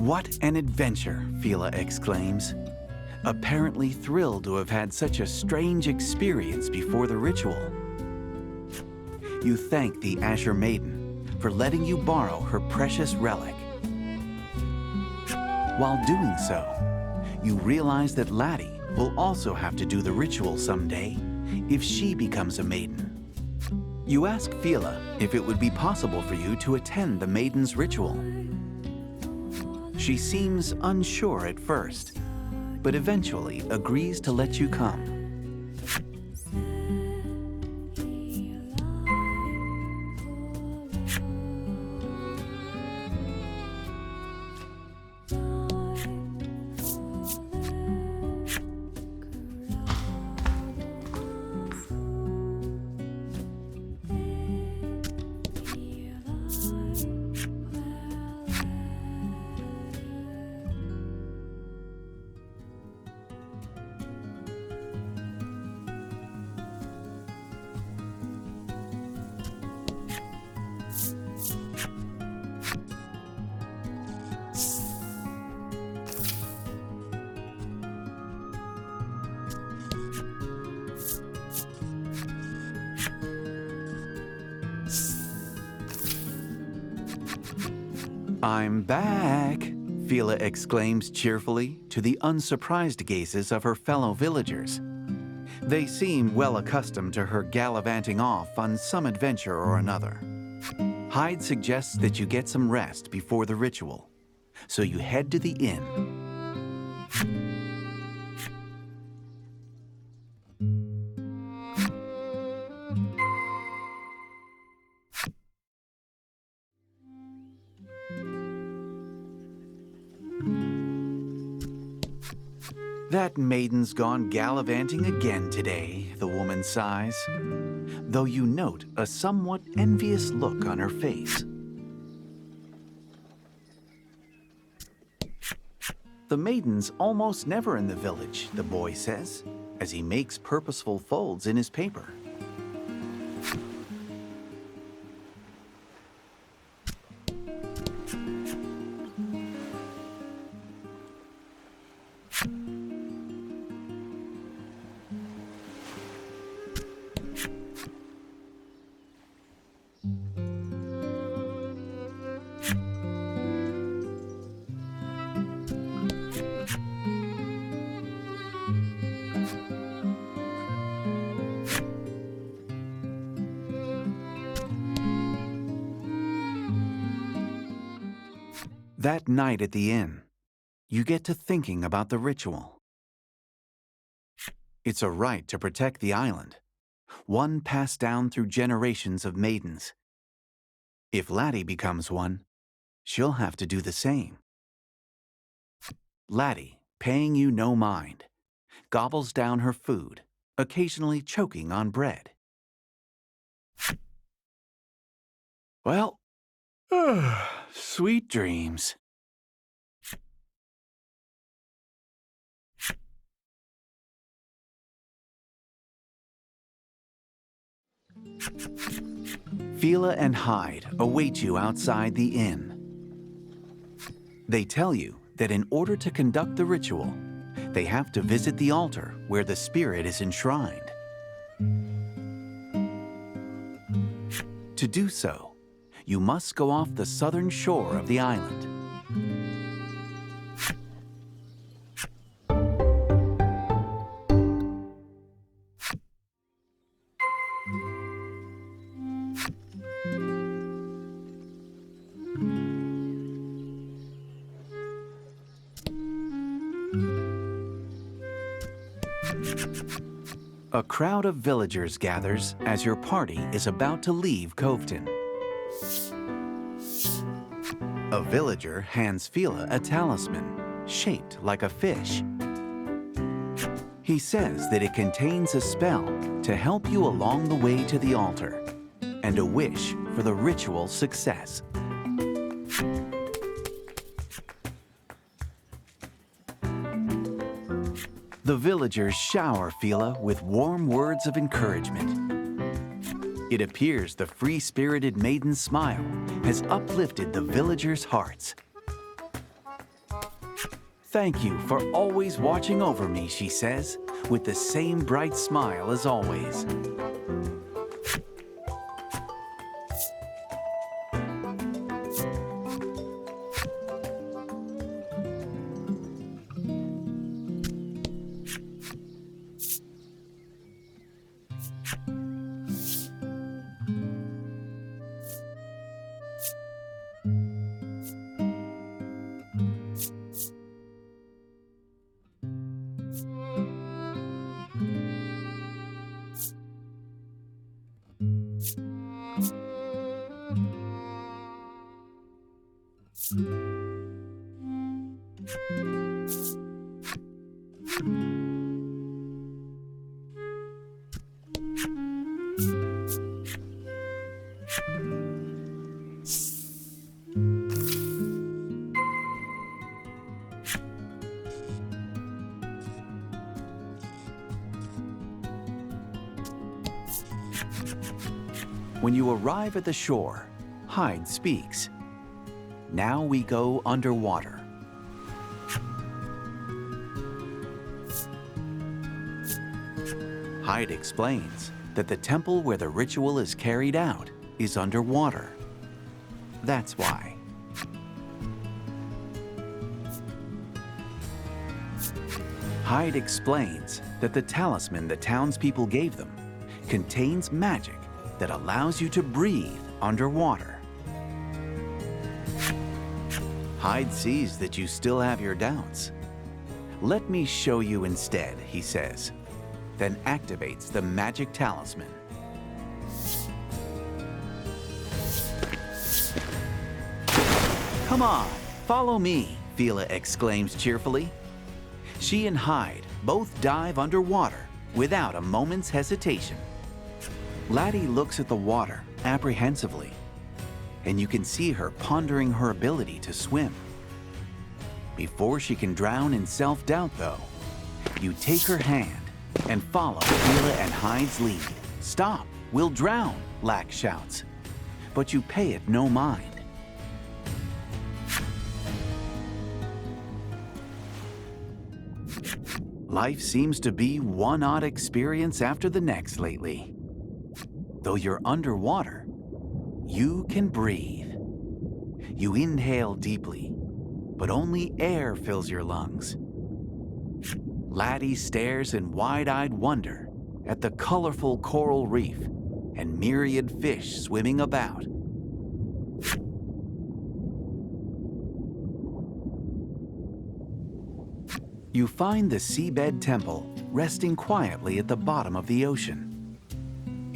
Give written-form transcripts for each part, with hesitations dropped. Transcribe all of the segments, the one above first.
What an adventure, Fila exclaims, apparently thrilled to have had such a strange experience before the ritual. You thank the Azure Maiden for letting you borrow her precious relic. While doing so, you realize that Laddie will also have to do the ritual someday if she becomes a maiden. You ask Fila if it would be possible for you to attend the maiden's ritual. She seems unsure at first, but eventually agrees to let you come. I'm back, Fila exclaims cheerfully to the unsurprised gazes of her fellow villagers. They seem well accustomed to her gallivanting off on some adventure or another. Hyde suggests that you get some rest before the ritual, so you head to the inn. That maiden's gone gallivanting again today, the woman sighs, though you note a somewhat envious look on her face. The maiden's almost never in the village, the boy says, as he makes purposeful folds in his paper. That night at the inn, you get to thinking about the ritual. It's a right to protect the island, one passed down through generations of maidens. If Laddie becomes one, she'll have to do the same. Laddie, paying you no mind, gobbles down her food, occasionally choking on bread. Well, sweet dreams. Fila and Hyde await you outside the inn. They tell you that in order to conduct the ritual, they have to visit the altar where the spirit is enshrined. To do so, you must go off the southern shore of the island. A crowd of villagers gathers as your party is about to leave Coveton. A villager hands Fila a talisman shaped like a fish. He says that it contains a spell to help you along the way to the altar and a wish for the ritual success. The villagers shower Fila with warm words of encouragement. It appears the free-spirited maiden's smile has uplifted the villagers' hearts. Thank you for always watching over me, she says, with the same bright smile as always. When you arrive at the shore, Hyde speaks. Now we go underwater. Hyde explains that the temple where the ritual is carried out is underwater. That's why. Hyde explains that the talisman the townspeople gave them contains magic that allows you to breathe underwater. Hyde sees that you still have your doubts. Let me show you instead, he says, then activates the magic talisman. Come on, follow me, Fila exclaims cheerfully. She and Hyde both dive underwater without a moment's hesitation. Laddie looks at the water apprehensively, and you can see her pondering her ability to swim. Before she can drown in self-doubt, though, you take her hand and follow Fila and Hyde's lead. Stop, we'll drown, Lack shouts, but you pay it no mind. Life seems to be one odd experience after the next lately. Though you're underwater, you can breathe. You inhale deeply, but only air fills your lungs. Laddie stares in wide-eyed wonder at the colorful coral reef and myriad fish swimming about. You find the seabed temple resting quietly at the bottom of the ocean.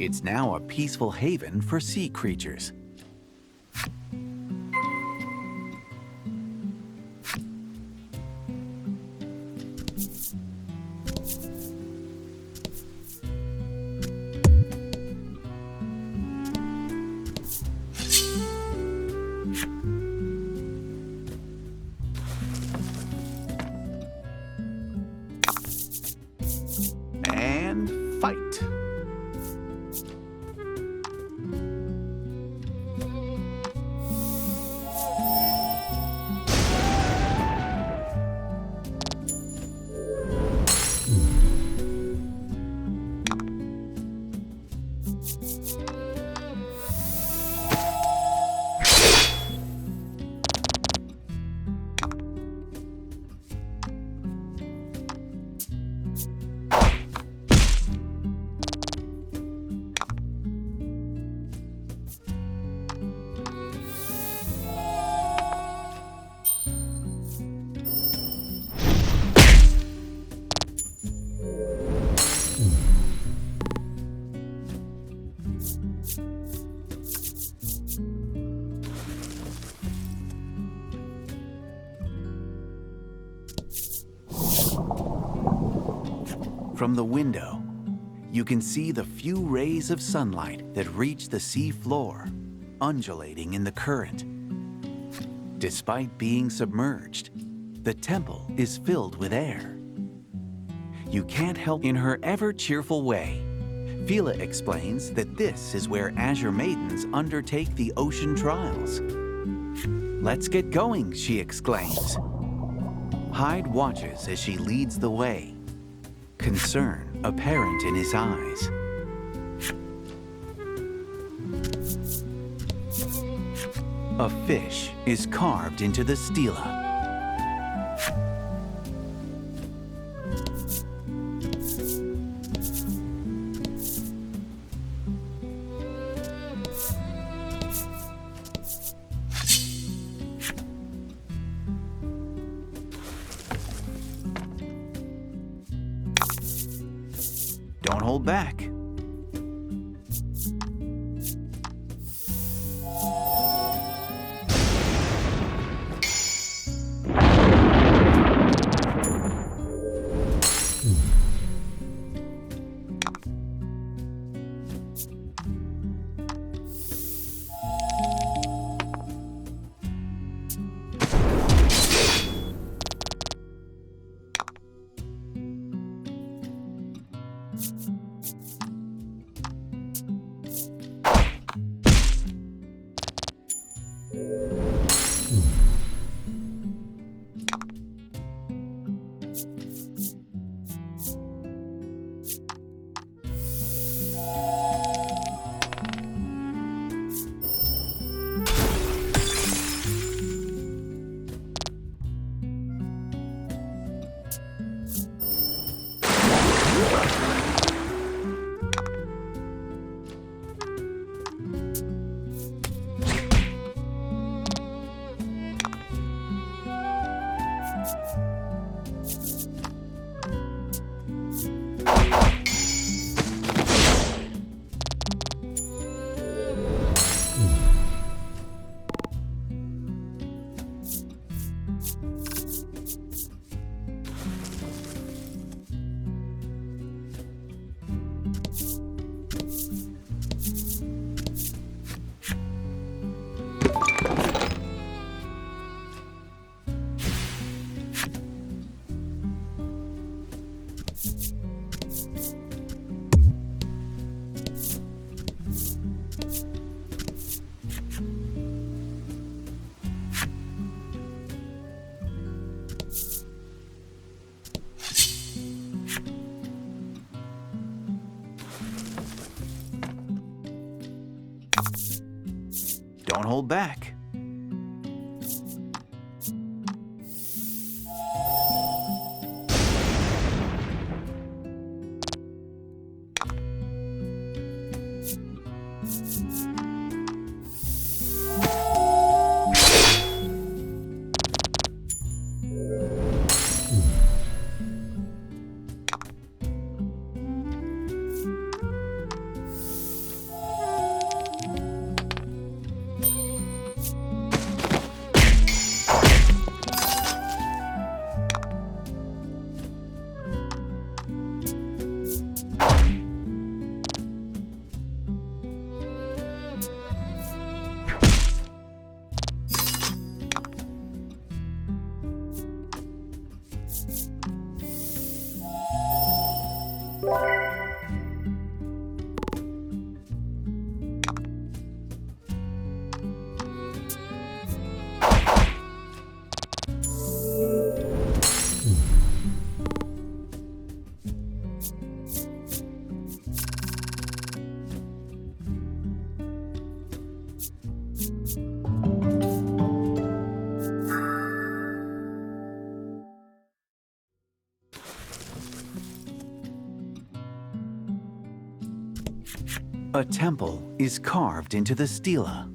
It's now a peaceful haven for sea creatures. And fight. From the window, you can see the few rays of sunlight that reach the sea floor, undulating in the current. Despite being submerged, the temple is filled with air. You can't help in her ever-cheerful way. Fila explains that this is where Azure Maidens undertake the ocean trials. Let's get going, she exclaims. Hyde watches as she leads the way, concern apparent in his eyes. A fish is carved into the stela. Don't hold back. Don't hold back. A temple is carved into the stela.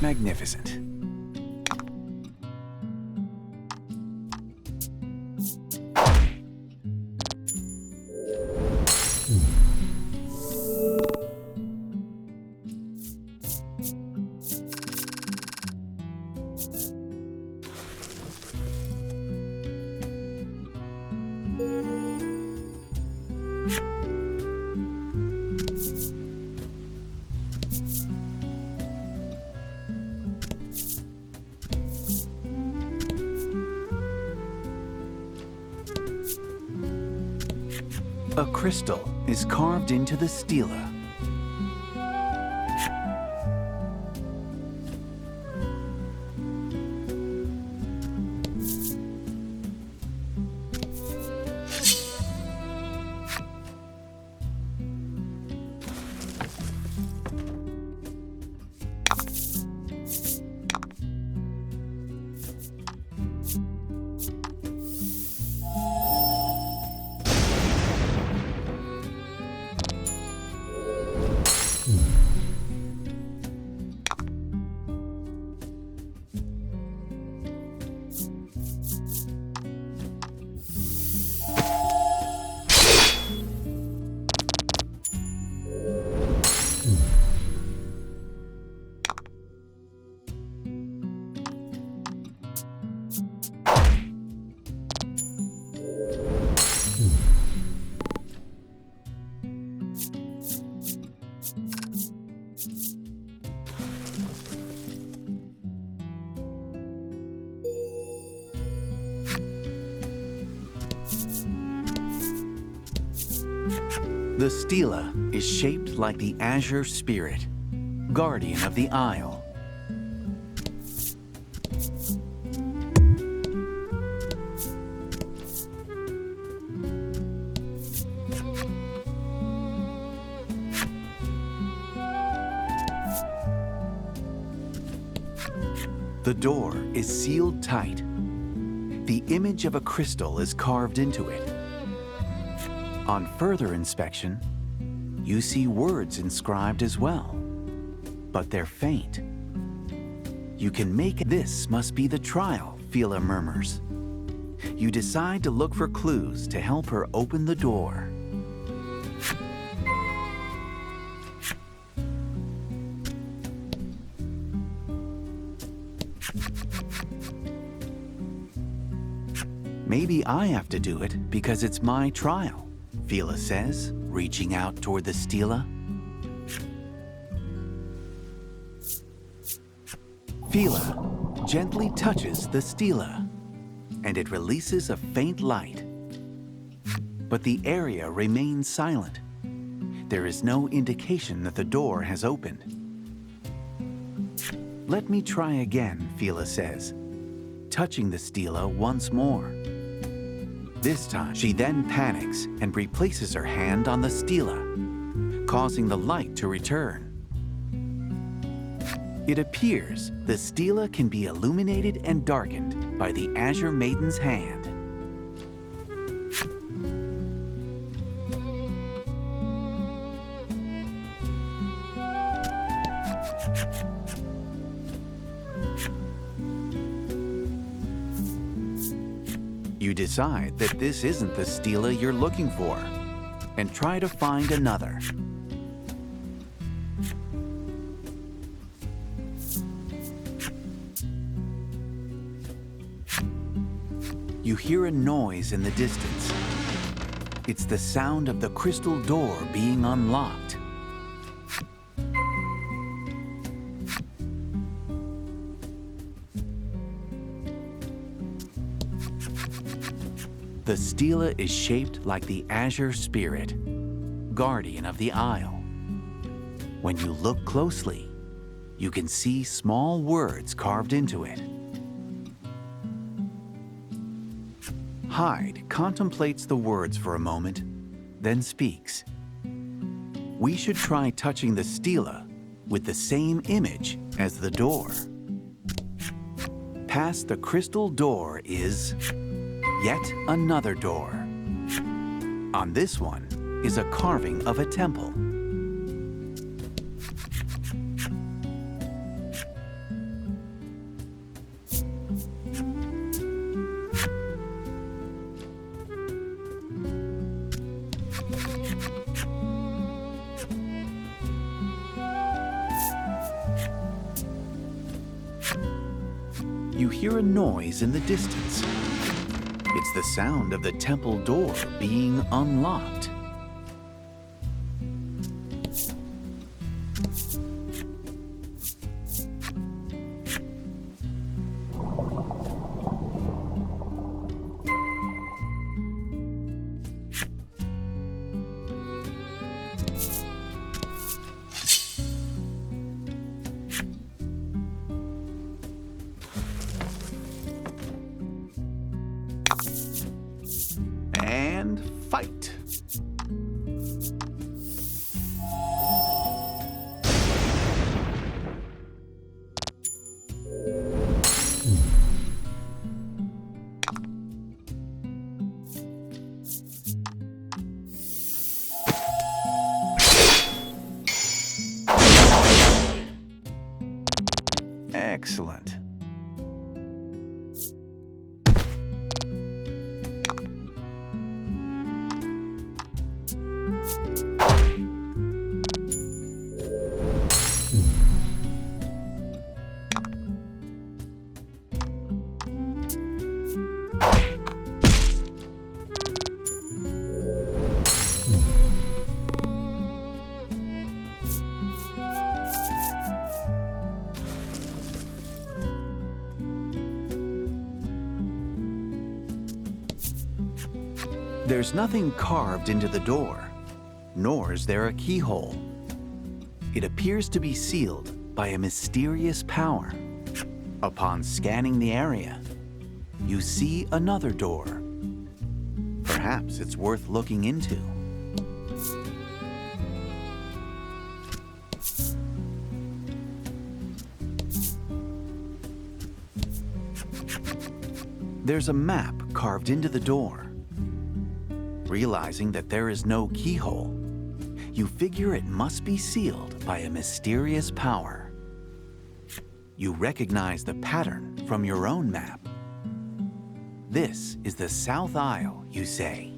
Magnificent. A crystal is carved into the stela. The stela is shaped like the azure spirit, guardian of the isle. The door is sealed tight. The image of a crystal is carved into it. On further inspection, you see words inscribed as well, but they're faint. You can make this must be the trial, Fila murmurs. You decide to look for clues to help her open the door. Maybe I have to do it because it's my trial, Fila says, reaching out toward the stela. Fila gently touches the stela, and it releases a faint light. But the area remains silent. There is no indication that the door has opened. Let me try again, Fila says, touching the stela once more. This time, she then panics and replaces her hand on the stela, causing the light to return. It appears the stela can be illuminated and darkened by the Azure Maiden's hand. You decide that this isn't the stela you're looking for, and try to find another. You hear a noise in the distance. It's the sound of the crystal door being unlocked. The stela is shaped like the azure spirit, guardian of the isle. When you look closely, you can see small words carved into it. Hyde contemplates the words for a moment, then speaks. We should try touching the stela with the same image as the door. Past the crystal door is yet another door. On this one is a carving of a temple. you hear a noise in the distance. It's the sound of the temple door being unlocked. And fight. Excellent. There's nothing carved into the door, nor is there a keyhole. It appears to be sealed by a mysterious power. Upon scanning the area, you see another door. Perhaps it's worth looking into. There's a map carved into the door. Realizing that there is no keyhole, you figure it must be sealed by a mysterious power. You recognize the pattern from your own map. This is the South Aisle, you say.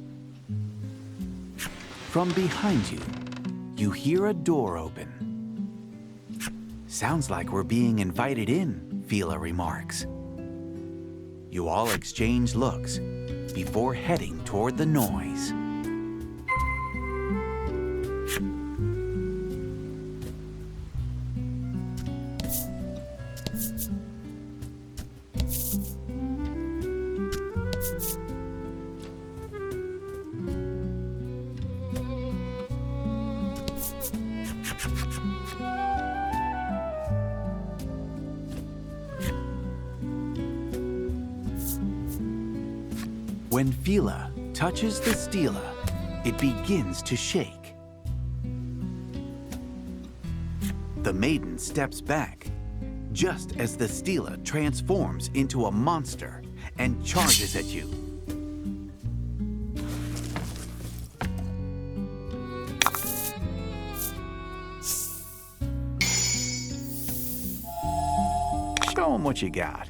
From behind you, you hear a door open. Sounds like we're being invited in, Fila remarks. You all exchange looks before heading toward the noise. When Fila touches the stela, it begins to shake. The maiden steps back, just as the stela transforms into a monster and charges at you. Show 'em what you got.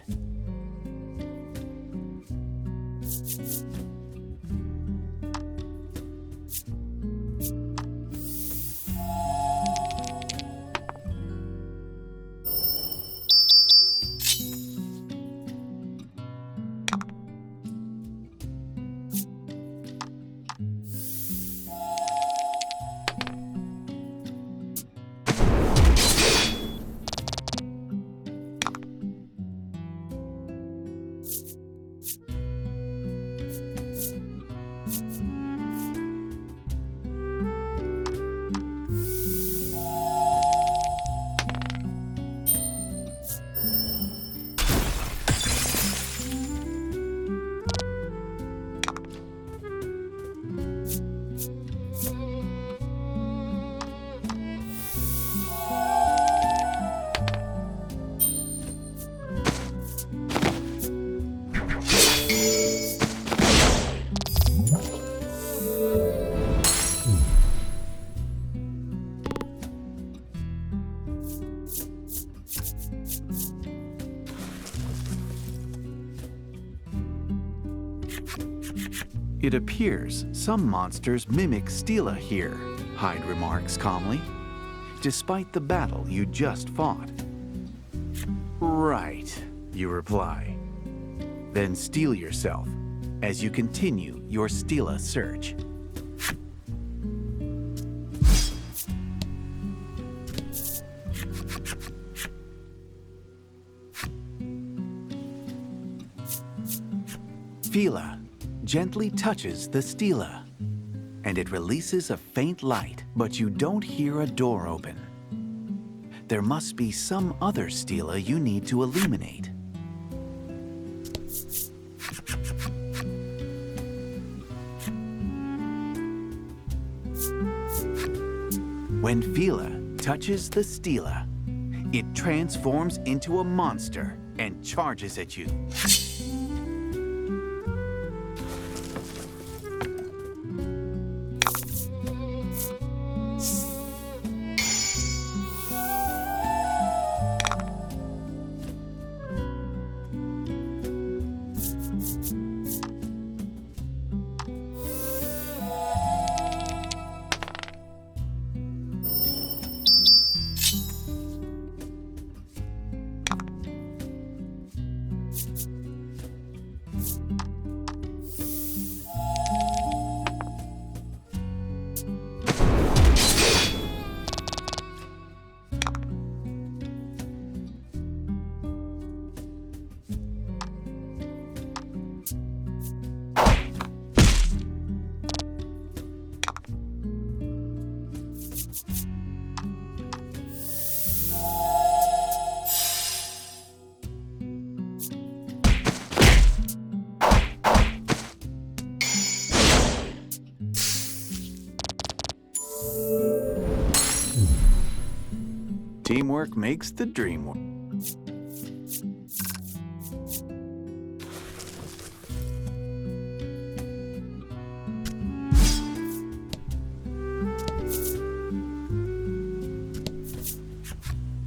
It appears some monsters mimic stela here, Hyde remarks calmly, despite the battle you just fought. Right. you reply. Then steel yourself as you continue your stela search. Fila gently touches the stela, and it releases a faint light, but you don't hear a door open. There must be some other stela you need to illuminate. When Fila touches the stela, it transforms into a monster and charges at you. Teamwork makes the dream work.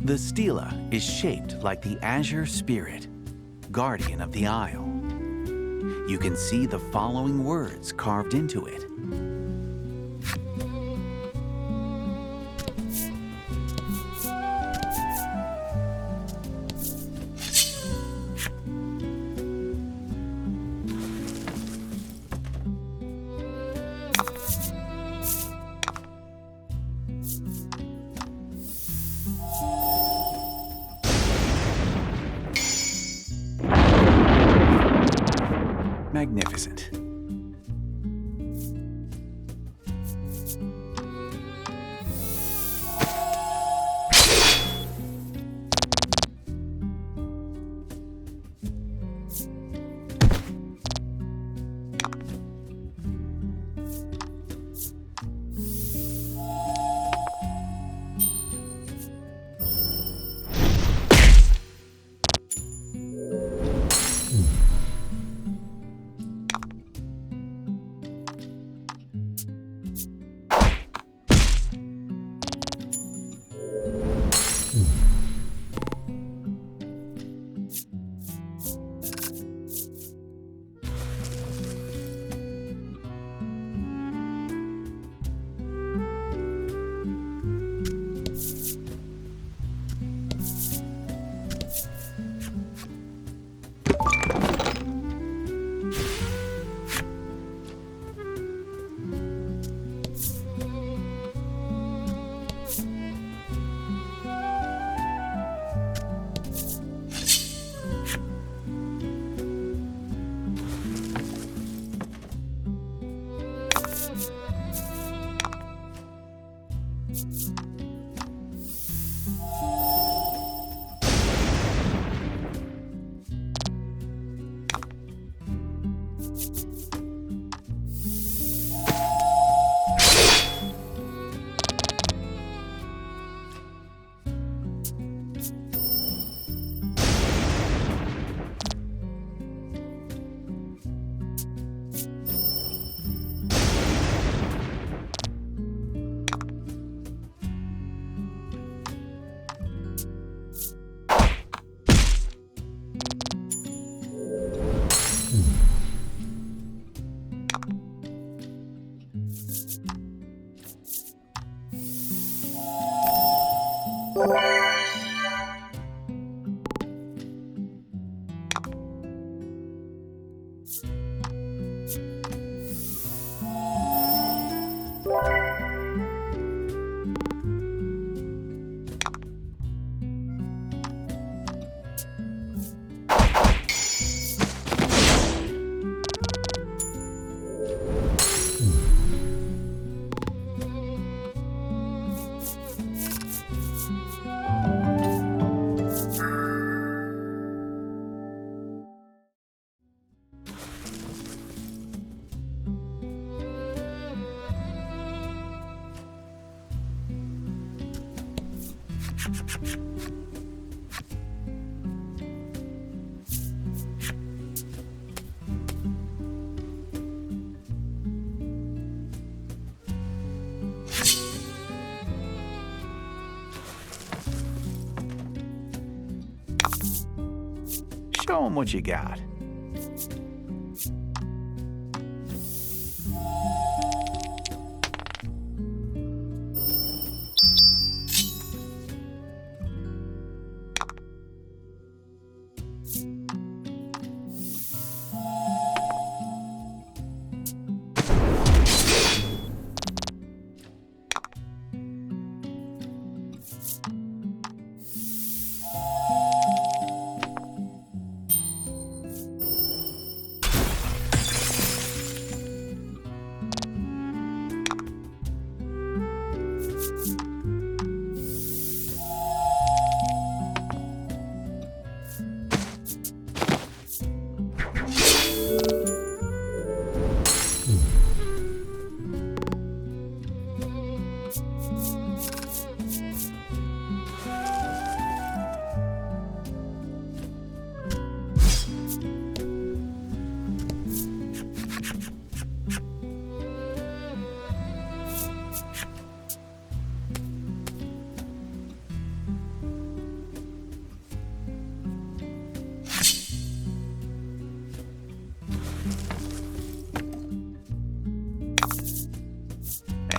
The stela is shaped like the azure spirit, guardian of the isle. You can see the following words carved into it. Magnificent. Show 'em what you got.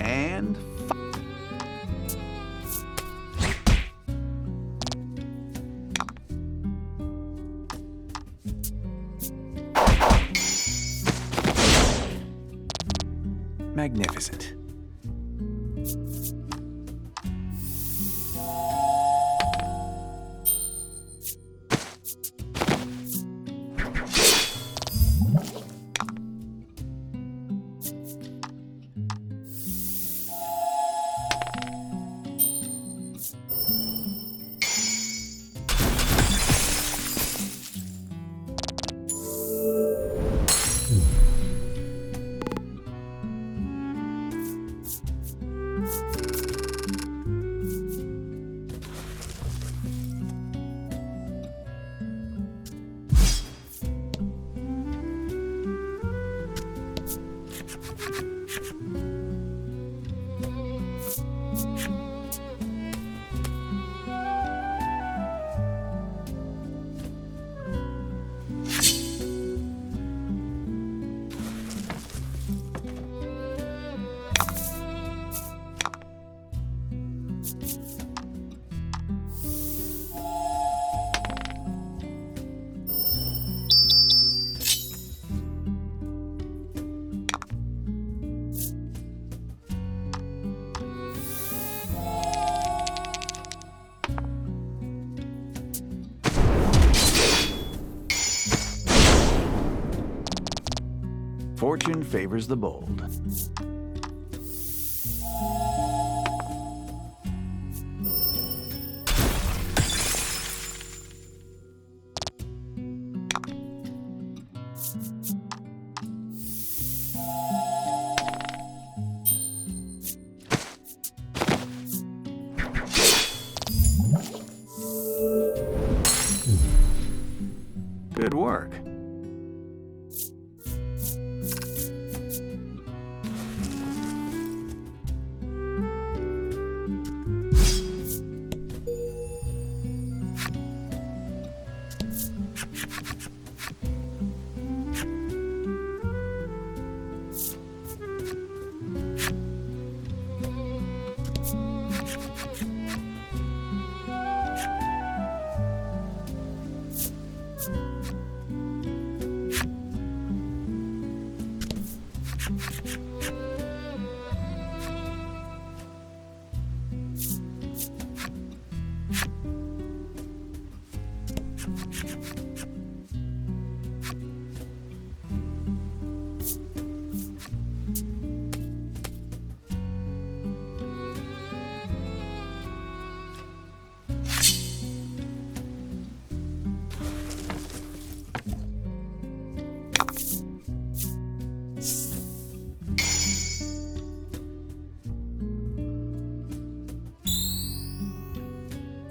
And magnificent. Fortune favors the bold. Good work.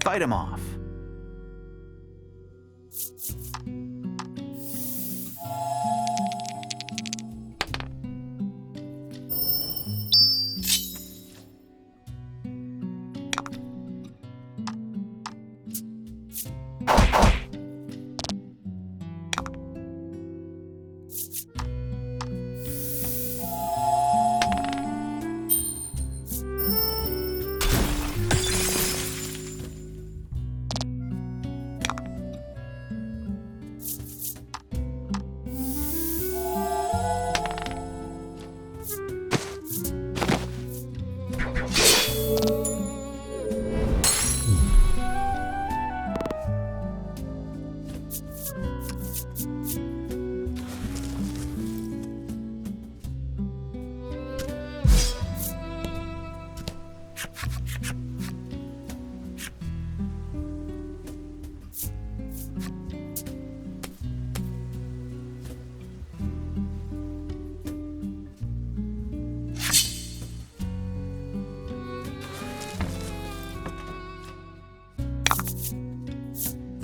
Fight him off.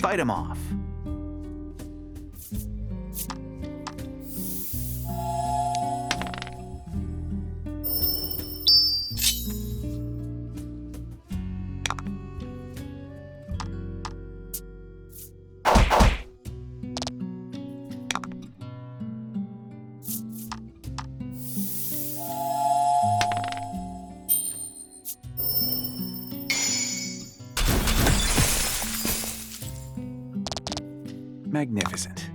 fight him off. Magnificent.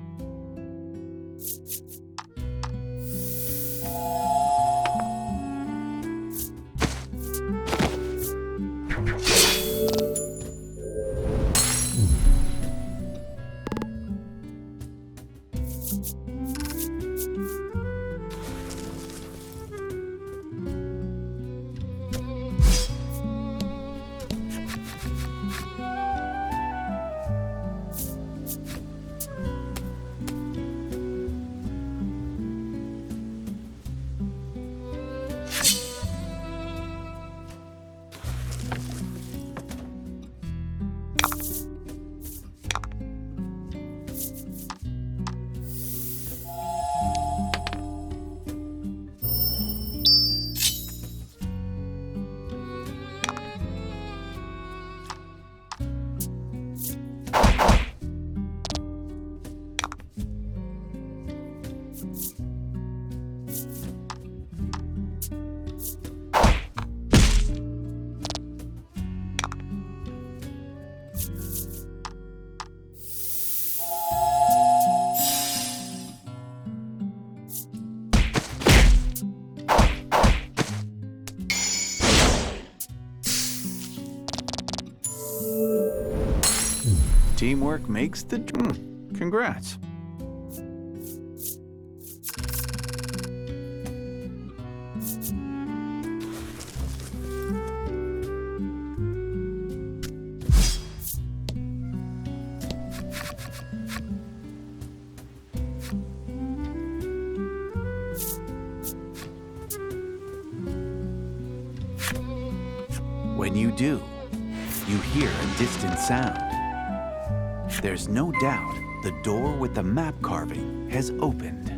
Teamwork makes the... Congrats. When you do, you hear a distant sound. There's no doubt the door with the map carving has opened.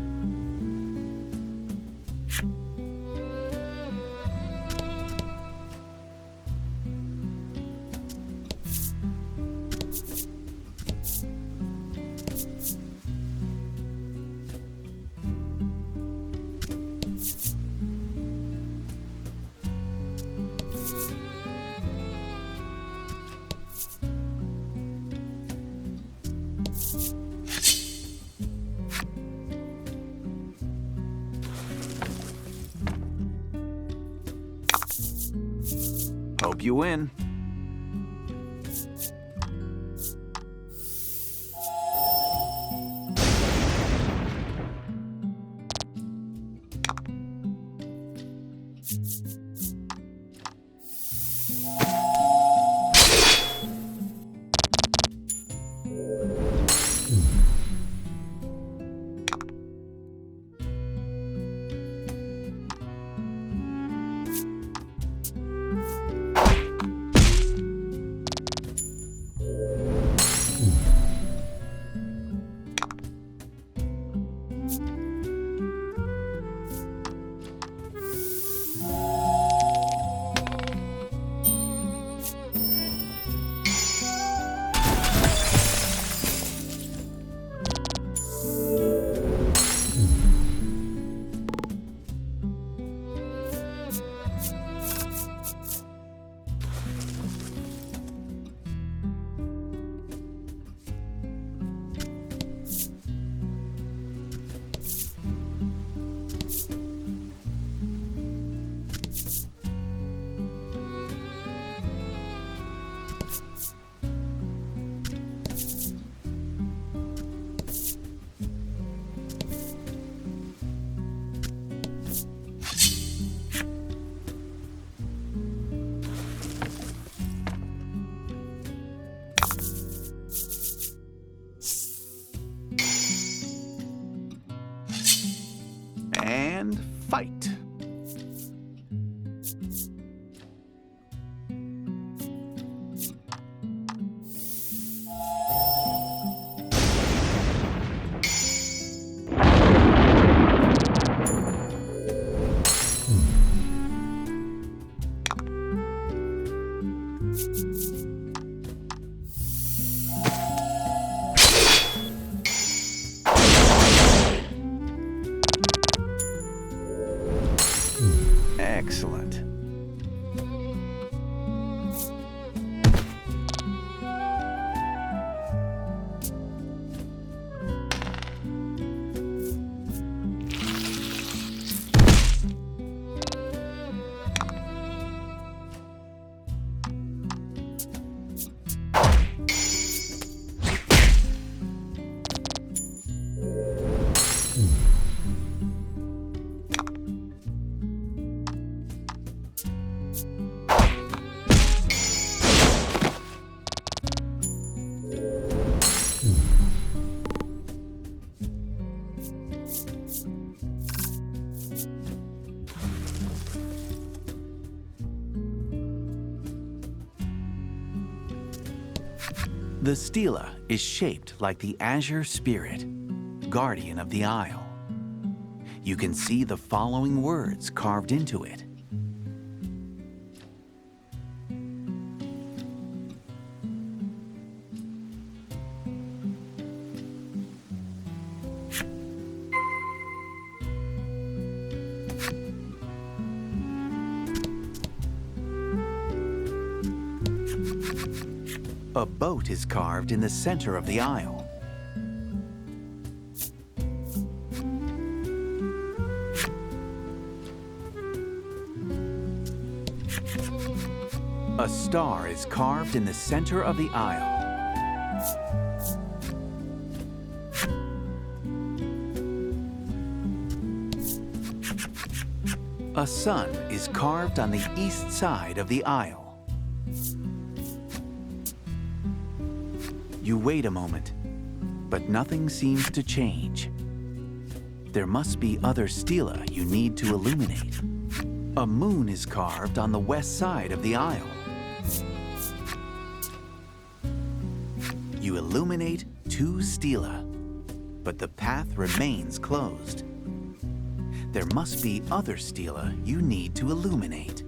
Hope you win. The stela is shaped like the azure spirit, guardian of the isle. You can see the following words carved into it. A boat is carved in the center of the isle. A star is carved in the center of the isle. A sun is carved on the east side of the isle. You wait a moment, but nothing seems to change. There must be other stela you need to illuminate. A moon is carved on the west side of the isle. You illuminate 2 stela, but the path remains closed. There must be other stela you need to illuminate.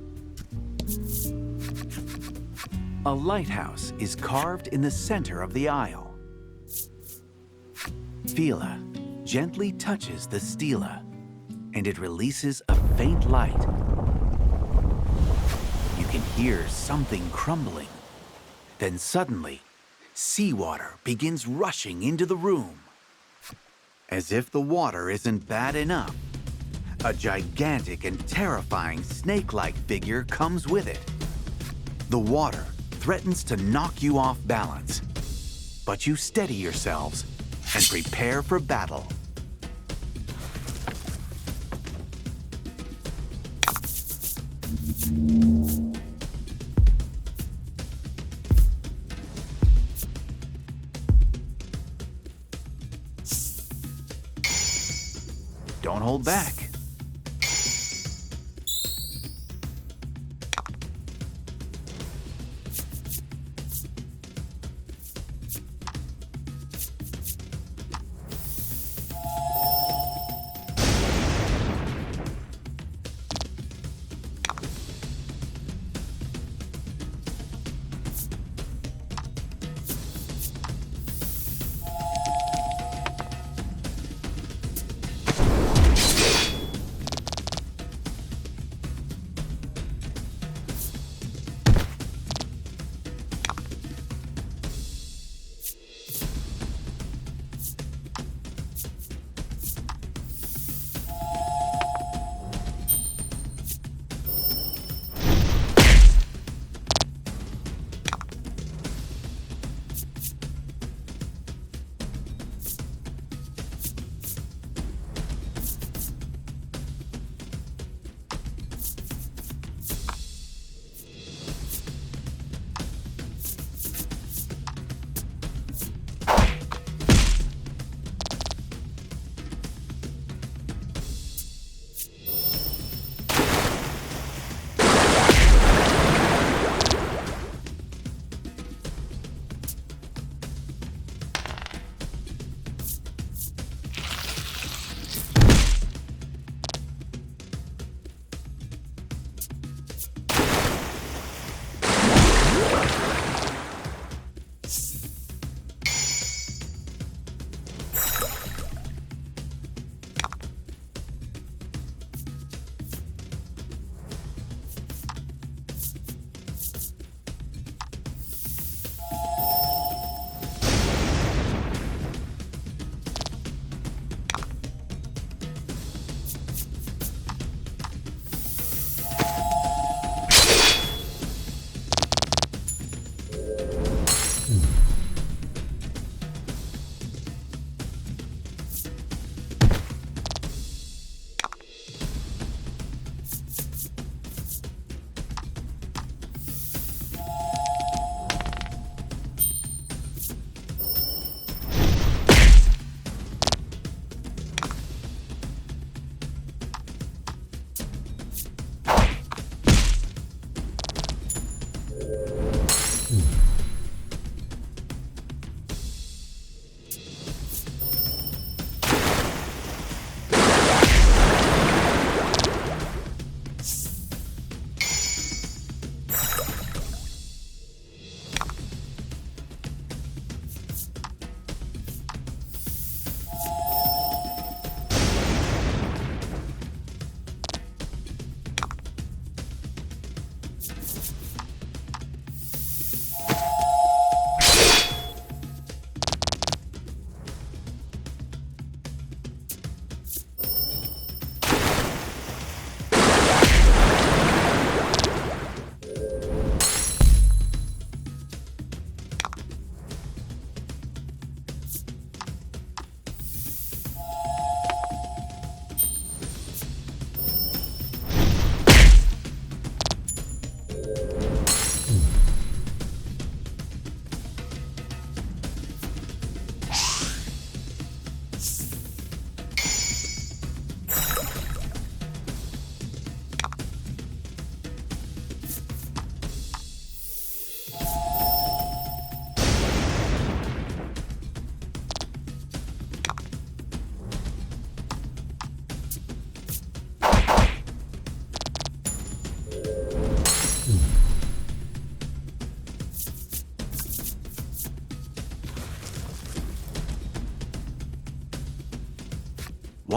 A lighthouse is carved in the center of the isle. Fila gently touches the stela, and it releases a faint light. You can hear something crumbling. Then suddenly, seawater begins rushing into the room. As if the water isn't bad enough, a gigantic and terrifying snake-like figure comes with it. The water threatens to knock you off balance, but you steady yourselves and prepare for battle. Don't hold back.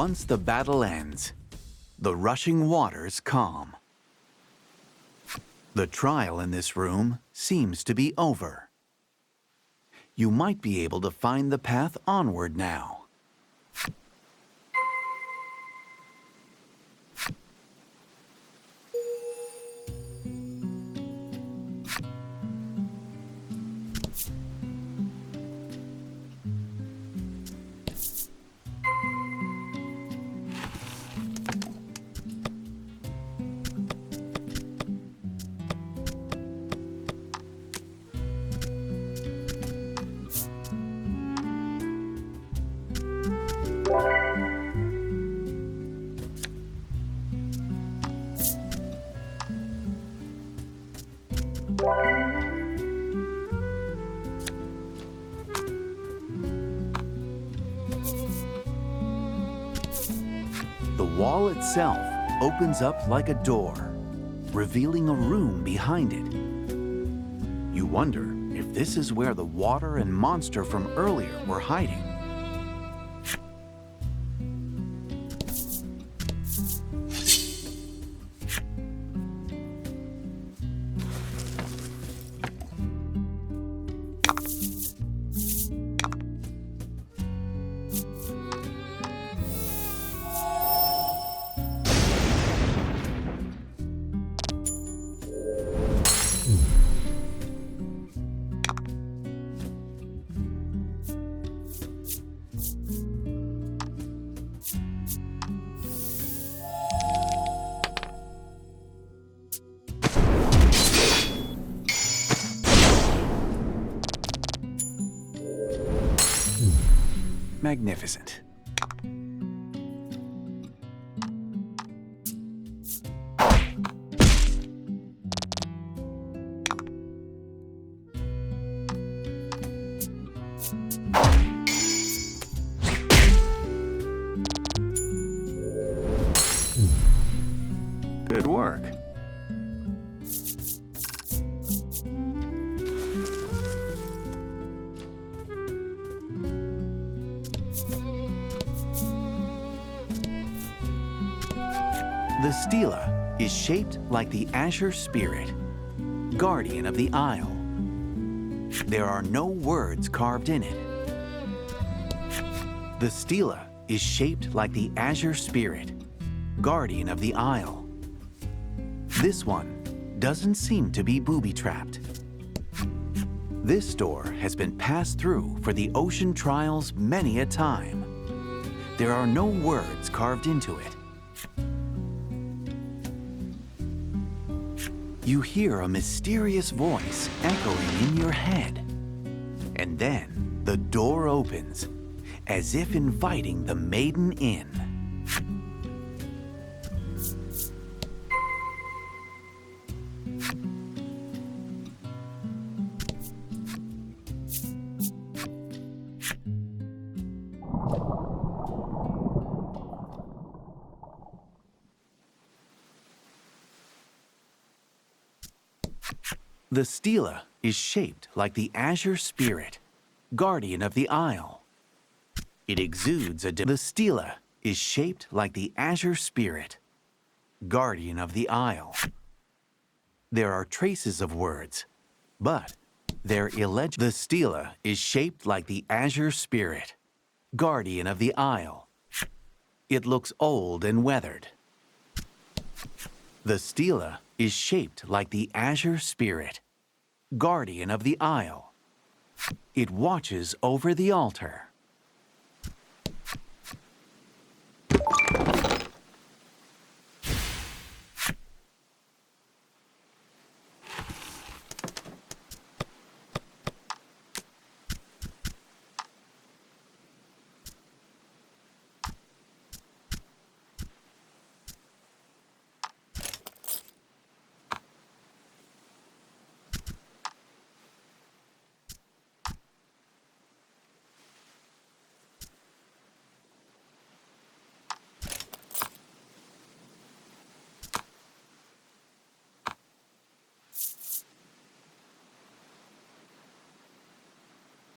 Once the battle ends, the rushing waters calm. The trial in this room seems to be over. You might be able to find the path onward now. The wall itself opens up like a door, revealing a room behind it. You wonder if this is where the water and monster from earlier were hiding. Magnificent. Good work. The stela is shaped like the azure spirit, guardian of the isle. There are no words carved in it. The stela is shaped like the azure spirit, guardian of the isle. This one doesn't seem to be booby-trapped. This door has been passed through for the ocean trials many a time. There are no words carved into it. You hear a mysterious voice echoing in your head. And then the door opens, as if inviting the maiden in. The stela is shaped like the azure spirit, guardian of the isle. It exudes the stela is shaped like the azure spirit, guardian of the isle. There are traces of words, but they're illegible. The stela is shaped like the azure spirit, guardian of the isle. It looks old and weathered. The stela is shaped like the azure spirit, guardian of the isle. It watches over the altar.